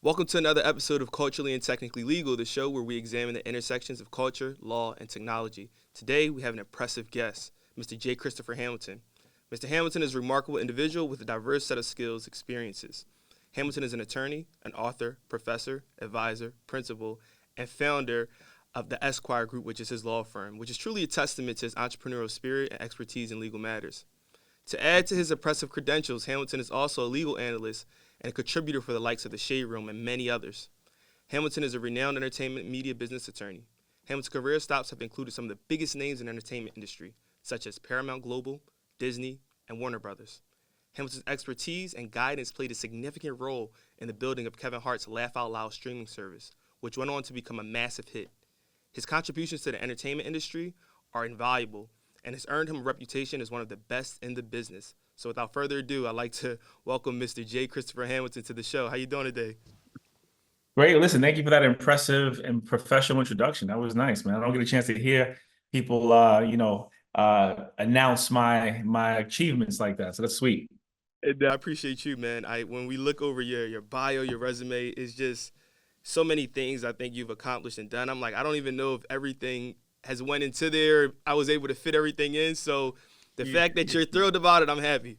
Welcome to another episode of Culturally and Technically Legal, the show where we examine the intersections of culture, law, and technology. Today, we have an impressive guest, Mr. J. Christopher Hamilton. Mr. Hamilton is a remarkable individual with a diverse set of skills, experiences. Hamilton is an attorney, an author, professor, advisor, principal, and founder of the Esquire Group, which is his law firm, which is truly a testament to his entrepreneurial spirit and expertise in legal matters. To add to his impressive credentials, Hamilton is also a legal analyst and a contributor for the likes of The Shade Room and many others. Hamilton is a renowned entertainment media business attorney. Hamilton's career stops have included some of the biggest names in the entertainment industry, such as Paramount Global, Disney, and Warner Brothers. Hamilton's expertise and guidance played a significant role in the building of Kevin Hart's Laugh Out Loud streaming service, which went on to become a massive hit. His contributions to the entertainment industry are invaluable and has earned him a reputation as one of the best in the business. So without further ado, I'd like to welcome Mr. J. Christopher Hamilton to the show. How you doing today? Great. Listen, thank you for that impressive and professional introduction. That was nice, man. I don't get a chance to hear people, announce my achievements like that. So that's sweet. And I appreciate you, man. When we look over your bio, your resume, it's just so many things I think you've accomplished and done. I'm like, I don't even know if everything has went into there. I was able to fit everything in. So the fact that you're thrilled about it, I'm happy.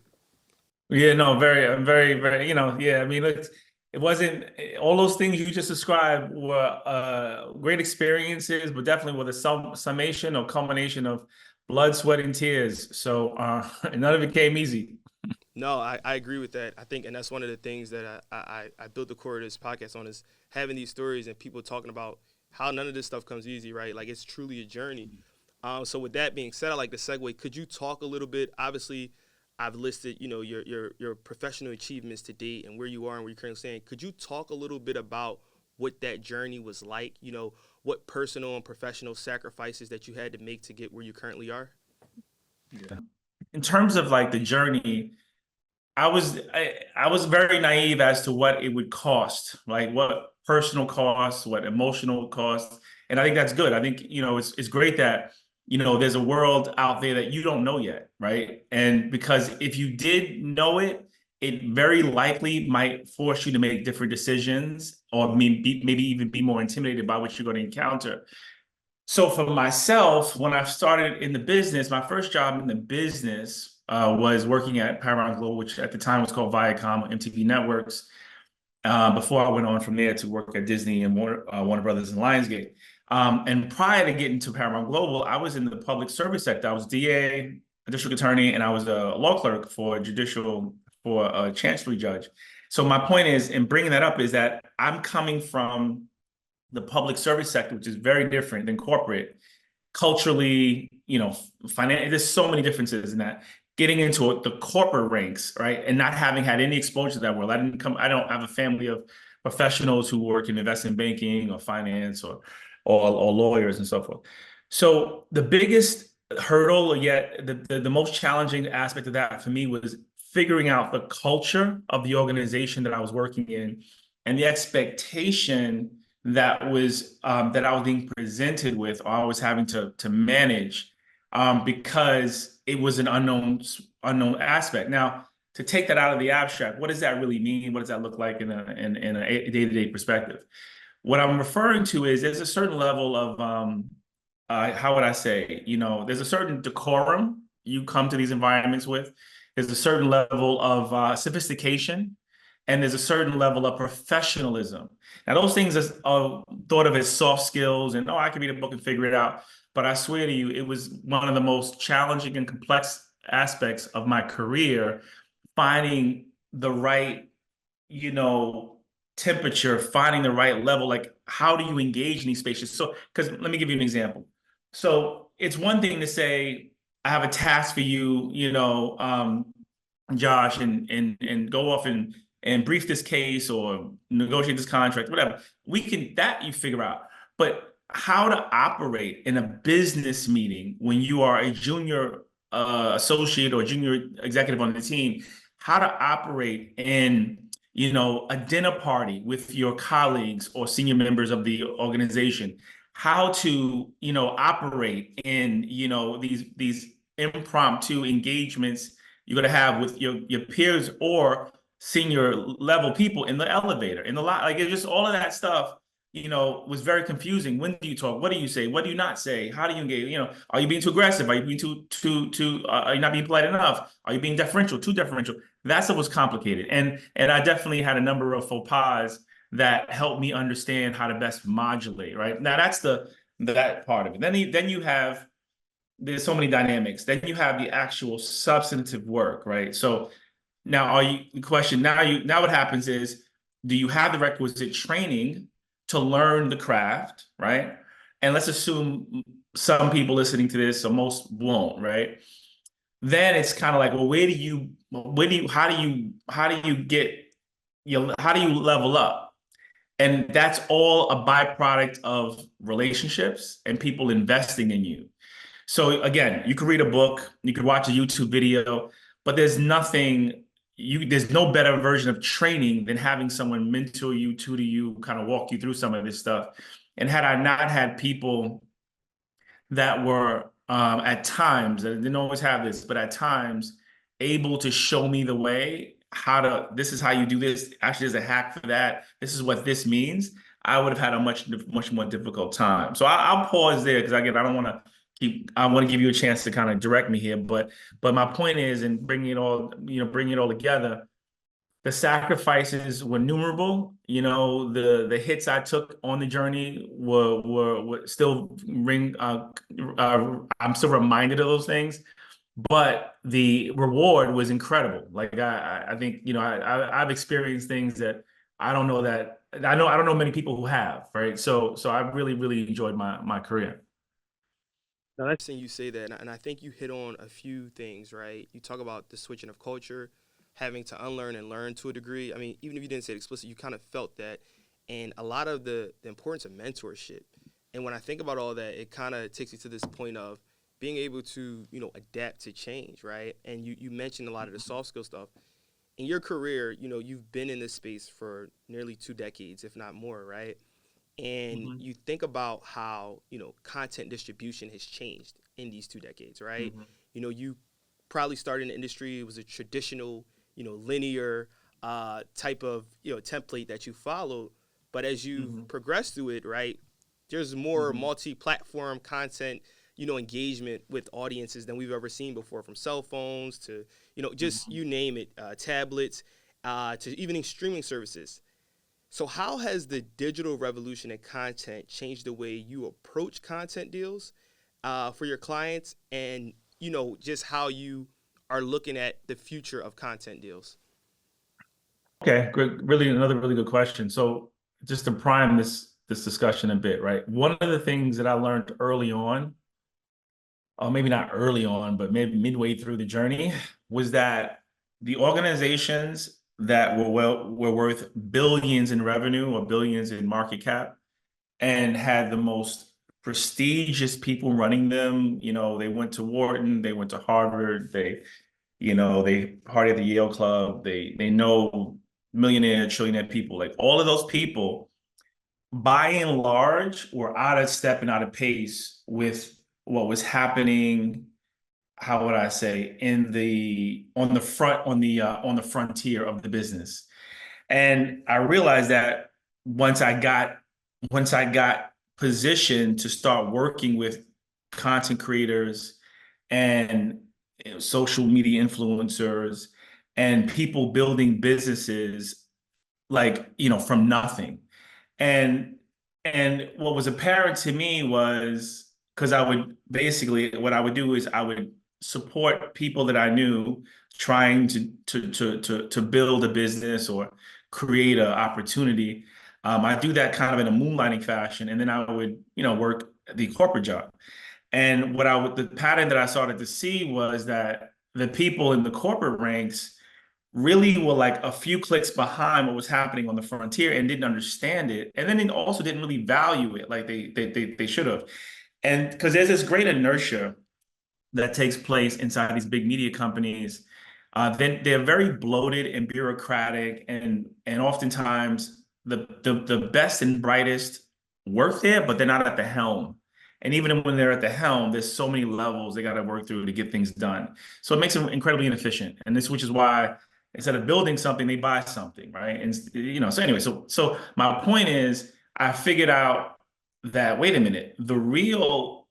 Yeah, no, I'm very, very, yeah. I mean, look, it wasn't all those things you just described were great experiences, but definitely with a summation or culmination of blood, sweat, and tears. So none of it came easy. No, I agree with that. I think, and that's one of the things that I built the core of this podcast on is having these stories and people talking about how none of this stuff comes easy, right? Like it's truly a journey. So with that being said, I like to segue. Could you talk a little bit? Obviously, I've listed, your professional achievements to date and where you are and where you're currently standing. Could you talk a little bit about what that journey was like? You know, what personal and professional sacrifices that you had to make to get where you currently are? Yeah. In terms of like the journey, I was very naive as to what it would cost, like what personal costs, what emotional costs, and I think that's good. I think it's great that there's a world out there that you don't know yet, right? And because if you did know it, it very likely might force you to make different decisions, or maybe even be more intimidated by what you're going to encounter. So for myself, when I started in the business, my first job in the business was working at Paramount Global, which at the time was called Viacom or MTV Networks. Before I went on from there to work at Disney and Warner Brothers and Lionsgate. And prior to getting to Paramount Global, I was in the public service sector. I was DA, a district attorney, and I was a law clerk for a chancellery judge. So my point is, in bringing that up, is that I'm coming from the public service sector, which is very different than corporate, culturally, there's so many differences in that. Getting into the corporate ranks, right, and not having had any exposure to that world. I don't have a family of professionals who work in investment banking or finance or lawyers and so forth. So the biggest hurdle, or yet the most challenging aspect of that for me, was figuring out the culture of the organization that I was working in and the expectation that I was being presented with, or I was having to manage, because it was an unknown aspect. Now, to take that out of the abstract, what does that really mean? What does that look like in a day-to-day perspective? What I'm referring to is there's a certain level of how would I say, there's a certain decorum you come to these environments with. There's a certain level of sophistication, and there's a certain level of professionalism. Now, those things are thought of as soft skills, and I can read a book and figure it out. But I swear to you, it was one of the most challenging and complex aspects of my career, finding the right, temperature, finding the right level. Like, how do you engage in these spaces? So, because let me give you an example. So it's one thing to say, I have a task for you, Josh, and go off and brief this case or negotiate this contract, whatever. You figure out. But how to operate in a business meeting when you are a junior associate or junior executive on the team, how to operate in, a dinner party with your colleagues or senior members of the organization, how to, operate in, these impromptu engagements you're going to have with your peers, or senior level people in the elevator, in the lot. Like it's just all of that stuff, was very confusing. When do you talk? What do you say? What do you not say? How do you engage? Are you being too aggressive? Are you being are you not being polite enough? Are you being deferential, too deferential? That stuff was complicated. And I definitely had a number of faux pas that helped me understand how to best modulate, right? Now that's that part of it. Then you have, there's so many dynamics. Then you have the actual substantive work, right? So now the question now what happens is, do you have the requisite training to learn the craft, right? And let's assume some people listening to this, or most won't, right? Then it's kind of like, well, how do you get, how do you level up? And that's all a byproduct of relationships and people investing in you. So again, you could read a book, you could watch a YouTube video, but there's no better version of training than having someone mentor you, tutor you, kind of walk you through some of this stuff. And had I not had people that were at times, I didn't always have this, but at times able to show me the way, this is how you do this. Actually, there's a hack for that. This is what this means. I would have had a much more difficult time. So I'll pause there because again, I want to give you a chance to kind of direct me here, but my point is, in bringing it all together, the sacrifices were numerable. The hits I took on the journey were still I'm still reminded of those things, but the reward was incredible. Like I think I've experienced things that I don't know many people who have, right? So I really enjoyed my career. Now, that's interesting you say that, and I think you hit on a few things, right? You talk about the switching of culture, having to unlearn and learn to a degree. I mean, even if you didn't say it explicitly, you kind of felt that, and a lot of the importance of mentorship. And when I think about all that, it kind of takes me to this point of being able to, adapt to change, right? And you mentioned a lot of the soft skill stuff. In your career, you've been in this space for nearly 2 decades, if not more, right? And you think about how content distribution has changed in these 2 decades, right? You probably started in the industry, it was a traditional linear type of template that you followed, but as you progress through it, right, there's more multi-platform content engagement with audiences than we've ever seen before, from cell phones to just you name it, tablets, to even streaming services. So how has the digital revolution in content changed the way you approach content deals for your clients, and just how you are looking at the future of content deals? Okay, great. Really, another really good question. So just to prime this discussion a bit, right? One of the things that I learned early on, or maybe not early on, but maybe midway through the journey, was that the organizations that were worth billions in revenue or billions in market cap and had the most prestigious people running them. They went to Wharton, they went to Harvard, they party at the Yale Club, they know millionaire, trillionaire people. Like all of those people, by and large, were out of step and out of pace with what was happening. How would I say, on the frontier of the business. And I realized that once I got positioned to start working with content creators and social media influencers and people building businesses, like from nothing. And what was apparent to me was, because what I would do is I would support people that I knew trying to build a business or create an opportunity. I do that kind of in a moonlighting fashion, and then I would work the corporate job. And the pattern that I started to see was that the people in the corporate ranks really were like a few clicks behind what was happening on the frontier and didn't understand it, and then they also didn't really value it like they should have. And because there's this great inertia that takes place inside these big media companies, then they're very bloated and bureaucratic, and oftentimes the best and brightest work there, but they're not at the helm. And even when they're at the helm, there's so many levels they got to work through to get things done. So it makes them incredibly inefficient. And which is why Instead of building something, they buy something, right? And so anyway, so my point is, I figured out that, wait a minute, the real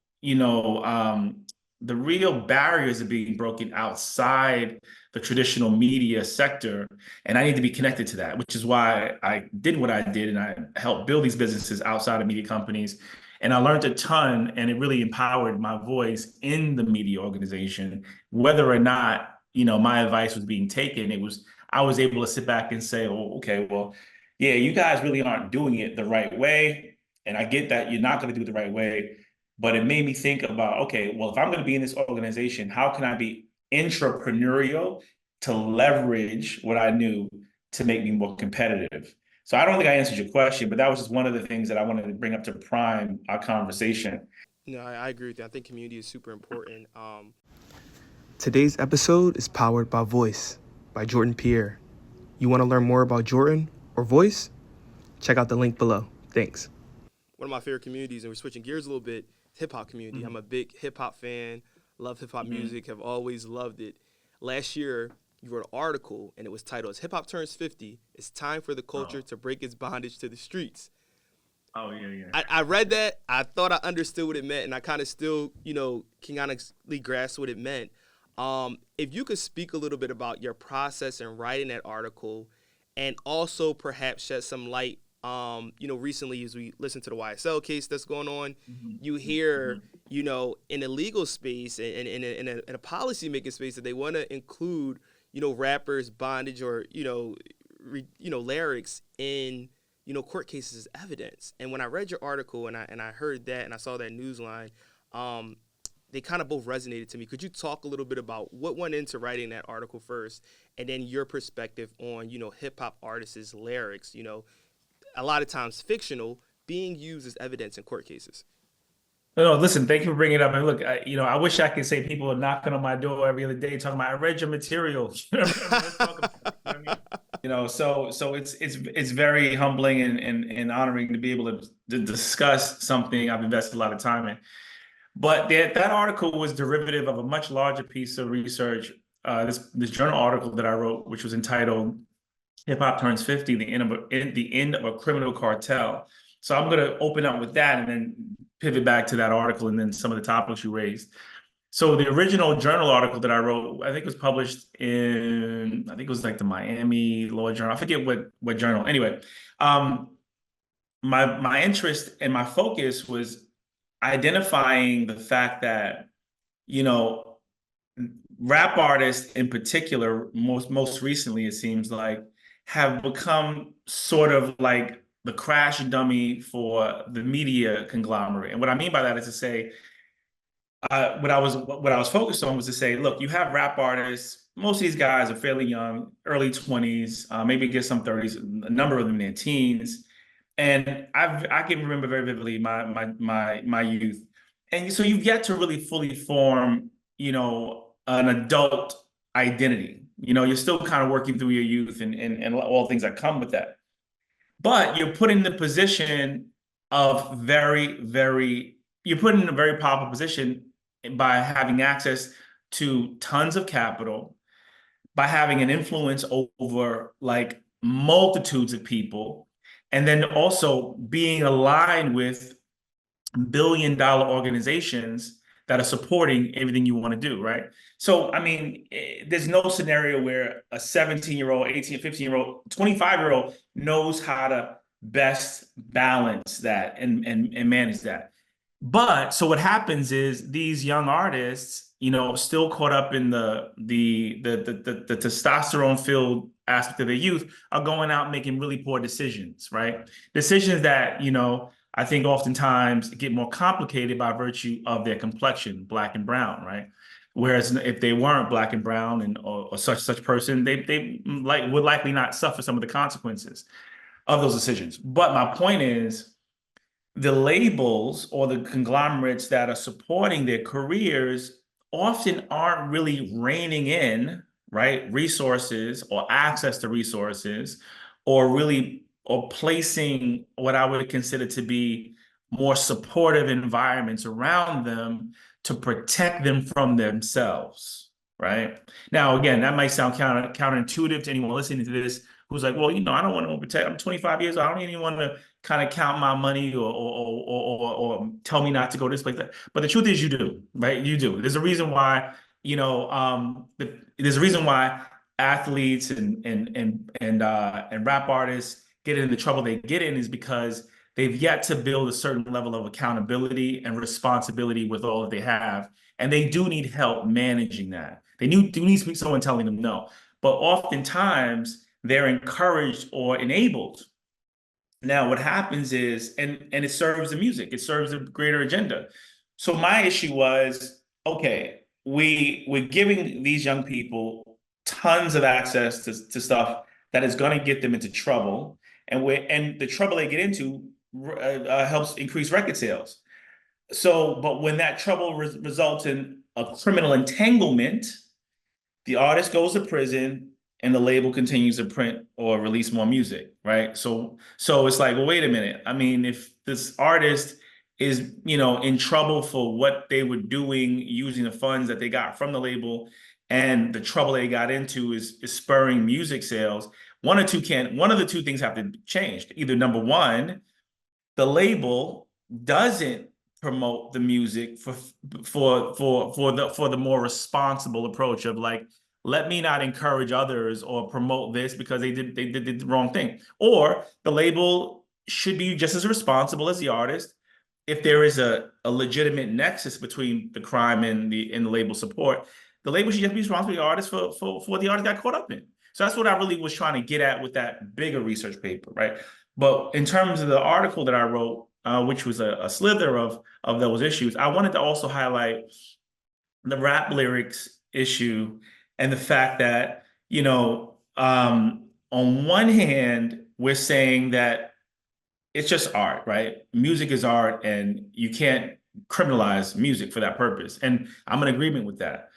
barriers are being broken outside the traditional media sector, and I need to be connected to that, which is why I did what I did, and I helped build these businesses outside of media companies. And I learned a ton, and it really empowered my voice in the media organization. Whether or not, my advice was being taken, I was able to sit back and say, oh, okay, well, yeah, you guys really aren't doing it the right way. And I get that you're not going to do it the right way. But it made me think about, okay, well, if I'm going to be in this organization, how can I be entrepreneurial to leverage what I knew to make me more competitive? So I don't think I answered your question, but that was just one of the things that I wanted to bring up to prime our conversation. No, I agree with you. I think community is super important. Today's episode is powered by Voice by Jordan Pierre. You want to learn more about Jordan or Voice? Check out the link below. Thanks. One of my favorite communities, and we're switching gears a little bit, hip hop community. I'm a big hip hop fan, love hip hop music, have always loved it. Last year, you wrote an article, and it was titled, "As Hip Hop Turns 50, It's Time for the Culture to Break Its Bondage to the Streets." Oh, yeah. I read that. I thought I understood what it meant, and I kind of still, can honestly grasp what it meant. If you could speak a little bit about your process in writing that article, and also perhaps shed some light, recently as we listen to the YSL case that's going on, you hear, in a legal space and in a policy-making space that they want to include, rappers' bondage or, lyrics in, court cases as evidence. And when I read your article and I heard that and I saw that news line, they kind of both resonated to me. Could you talk a little bit about what went into writing that article first, and then your perspective on, hip hop artists' lyrics, a lot of times fictional, being used as evidence in court cases? No, listen, thank you for bringing it up. And look, I wish I could say people are knocking on my door every other day talking about, I read your material. Let's talk about it, you know what I mean? So it's very humbling and honoring to be able to discuss something I've invested a lot of time in. But that article was derivative of a much larger piece of research, this journal article that I wrote, which was entitled "Hip Hop Turns 50, the end of a Criminal Cartel." So I'm going to open up with that and then pivot back to that article and then some of the topics you raised. So the original journal article that I wrote, I think was published in, I think it was like the Miami Law Journal. I forget what journal. Anyway, my interest and my focus was identifying the fact that, rap artists in particular, most recently, it seems like, have become sort of like the crash dummy for the media conglomerate. And what I mean by that is to say, what I was focused on was to say, look, you have rap artists. Most of these guys are fairly young, early 20s, maybe get some 30s, a number of them in their teens. And I can remember very vividly my youth. And so you've yet to really fully form, an adult identity. You're still kind of working through your youth and all things that come with that. But you're put in the position of you're put in a very powerful position by having access to tons of capital, by having an influence over like multitudes of people, and then also being aligned with billion-dollar organizations that are supporting everything you want to do, right? So, I mean, there's no scenario where a 17-year-old, 18, 15-year-old, 25-year-old knows how to best balance that and manage that. But so what happens is these young artists, still caught up in the testosterone-filled aspect of their youth, are going out making really poor decisions, right? Decisions that, I think oftentimes get more complicated by virtue of their complexion, black and brown, right? Whereas if they weren't black and brown or such person, they would likely not suffer some of the consequences of those decisions. But my point is, the labels or the conglomerates that are supporting their careers often aren't really reining in, right, resources or access to resources, or placing what I would consider to be more supportive environments around them to protect them from themselves. right? Now, again, that might sound counterintuitive to anyone listening to this who's like, well, I don't want to protect. I'm 25 years old. I don't even want to kind of count my money or tell me not to go this place. But the truth is, you do, right? You do. There's a reason why, there's a reason why athletes and rap artists get into the trouble they get in is because they've yet to build a certain level of accountability and responsibility with all that they have. And they do need help managing that. They do need someone telling them no. But oftentimes they're encouraged or enabled. Now, what happens is, and it serves the music, it serves a greater agenda. So my issue was, okay, we're giving these young people tons of access to stuff that is going to get them into trouble, and the trouble they get into helps increase record sales. So, but when that trouble results in a criminal entanglement, the artist goes to prison and the label continues to print or release more music, right? So it's like, well, wait a minute. I mean, if this artist is, in trouble for what they were doing using the funds that they got from the label, and the trouble they got into is spurring music sales, one of the two things have to change. Either number one, the label doesn't promote the music for the more responsible approach of like, let me not encourage others or promote this because they did the wrong thing. Or the label should be just as responsible as the artist. If there is a legitimate nexus between the crime and the label support, the label should just be responsible to the artist for what the artist got caught up in. So that's what I really was trying to get at with that bigger research paper, right? But in terms of the article that I wrote, which was a slither of those issues, I wanted to also highlight the rap lyrics issue and the fact that, on one hand, we're saying that it's just art, right? Music is art, and you can't criminalize music for that purpose. And I'm in agreement with that.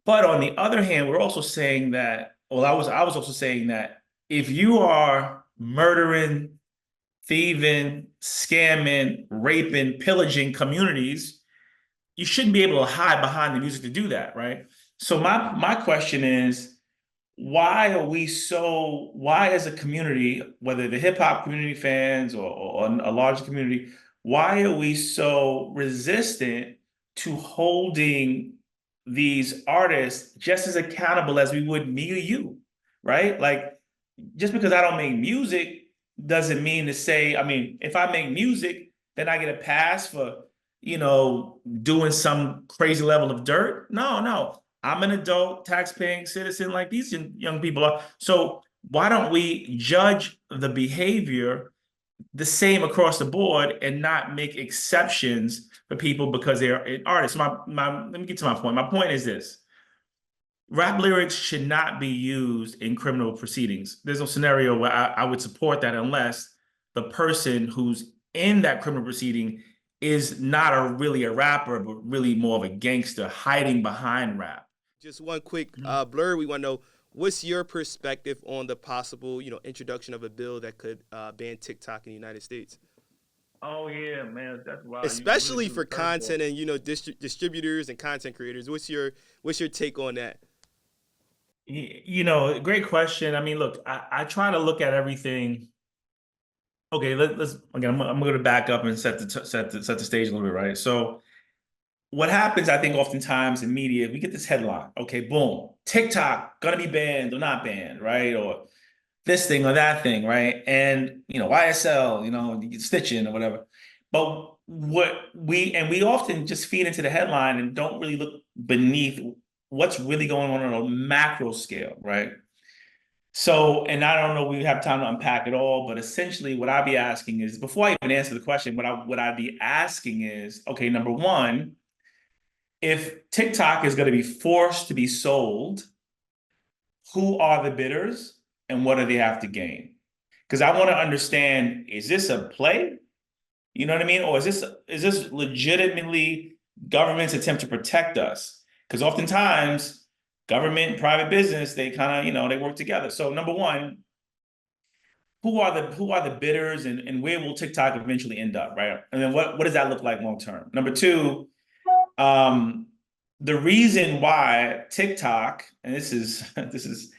But on the other hand, we're also saying that, well, I was also saying that if you are murdering, thieving, scamming, raping, pillaging communities, you shouldn't be able to hide behind the music to do that, right? So my question is, why as a community, whether the hip hop community fans or a larger community, why are we so resistant to holding these artists just as accountable as we would me or you, right? Like, just because I don't make music doesn't mean to say, I mean, if I make music, then I get a pass for, doing some crazy level of dirt. No, no. I'm an adult tax-paying citizen like these young people are. So why don't we judge the behavior the same across the board and not make exceptions for people because they're artists? Let me get to my point. My point is this. Rap lyrics should not be used in criminal proceedings. There's no scenario where I would support that unless the person who's in that criminal proceeding is not really a rapper, but really more of a gangster hiding behind rap. Just one quick blur. We want to know, what's your perspective on the possible, introduction of a bill that could ban TikTok in the United States? Oh yeah, man, that's wild. Especially for content and distributors and content creators. What's your take on that? Great question. I mean, look, I try to look at everything. Okay, let's again. I'm going to back up and set the stage a little bit, right? So, what happens, I think, oftentimes in media, we get this headline. Okay, boom, TikTok gonna be banned or not banned, right? Or this thing or that thing, right? And YSL, stitching or whatever. But we often just feed into the headline and don't really look beneath what's really going on a macro scale, right? So, and I don't know we have time to unpack it all, but essentially what I'd be asking is, before I even answer the question, what I'd be asking is, okay, number one, if TikTok is going to be forced to be sold, who are the bidders and what do they have to gain? Because I want to understand, is this a play? You know what I mean? Or is this legitimately government's attempt to protect us? Because oftentimes government and private business, they kind of, they work together. So number one, who are the bidders and where will TikTok eventually end up, right? And then what does that look like long term? Number two, the reason why TikTok, and this is this is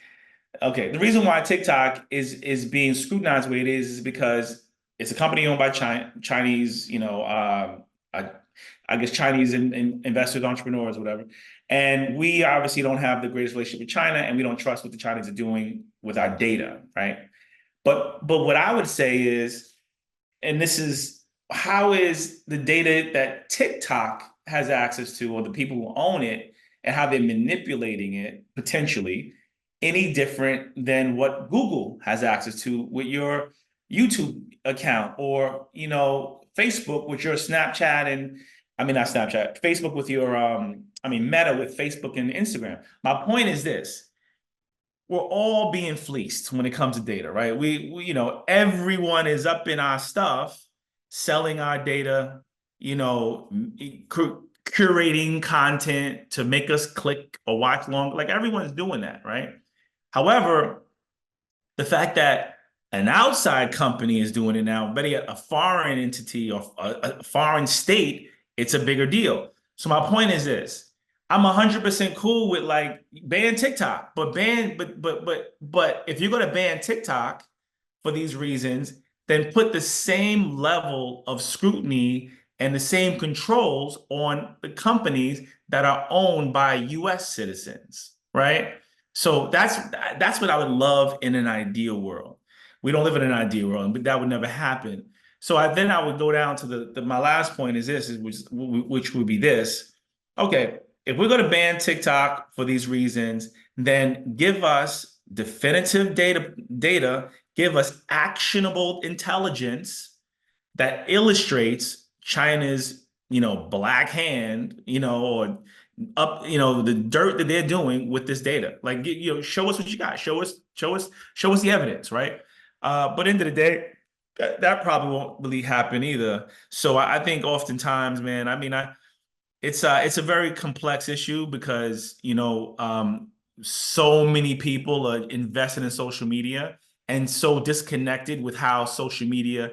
okay, the reason why TikTok is being scrutinized the way it is because it's a company owned by Chinese, I, I guess Chinese investors, entrepreneurs, whatever. And we obviously don't have the greatest relationship with China, and we don't trust what the Chinese are doing with our data, right? But what I would say is, and this is how is the data that TikTok has access to, or the people who own it, and how they're manipulating it potentially any different than what Google has access to with your YouTube account, or Facebook with your Snapchat, and I mean not Snapchat, Facebook with your Meta with Facebook and Instagram. My point is this: we're all being fleeced when it comes to data, right? Everyone is up in our stuff, selling our data, curating content to make us click or watch long. Like everyone's doing that, right? However, the fact that an outside company is doing it now, better yet, a foreign entity or a foreign state, it's a bigger deal. So my point is this: I'm 100% cool with like ban TikTok, but if you're going to ban TikTok for these reasons, then put the same level of scrutiny and the same controls on the companies that are owned by US citizens, right? So that's what I would love in an ideal world. We don't live in an ideal world, but that would never happen. So then I would go down to my last point is this, which would be this. Okay, if we're going to ban TikTok for these reasons, then give us definitive data, give us actionable intelligence that illustrates China's, black hand, or the dirt that they're doing with this data. Like, show us what you got. Show us the evidence, right? But end of the day, that probably won't really happen either. So I think oftentimes, man, it's a very complex issue because so many people are invested in social media and so disconnected with how social media,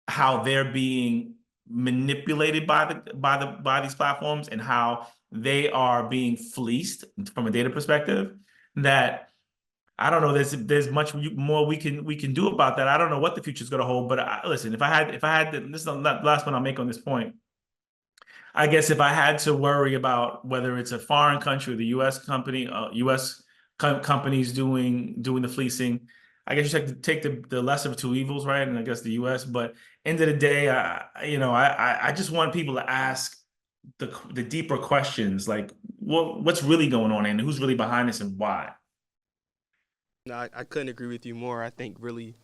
how they're being manipulated by these platforms and how they are being fleeced from a data perspective, that I don't know. There's much more we can do about that. I don't know what the future is going to hold. But listen, if I had this is the last one I'll make on this point. I guess if I had to worry about whether it's a foreign country or the U.S. company, companies doing the fleecing, I guess you have to take the lesser of two evils, right? And I guess the U.S. But end of the day, I just want people to ask the deeper questions, like what's really going on and who's really behind this and why. No, I couldn't agree with you more. I think really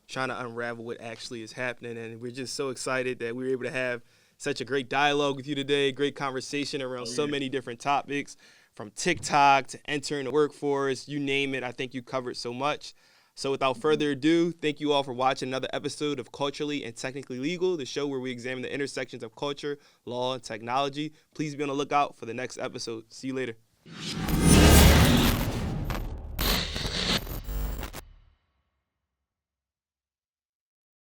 trying to unravel what actually is happening, and we're just so excited that we were able to have such a great dialogue with you today, great conversation around so many different topics, from TikTok to entering the workforce, you name it. I think you covered so much. So without further ado, thank you all for watching another episode of Culturally and Technically Legal, the show where we examine the intersections of culture, law, and technology. Please be on the lookout for the next episode. See you later.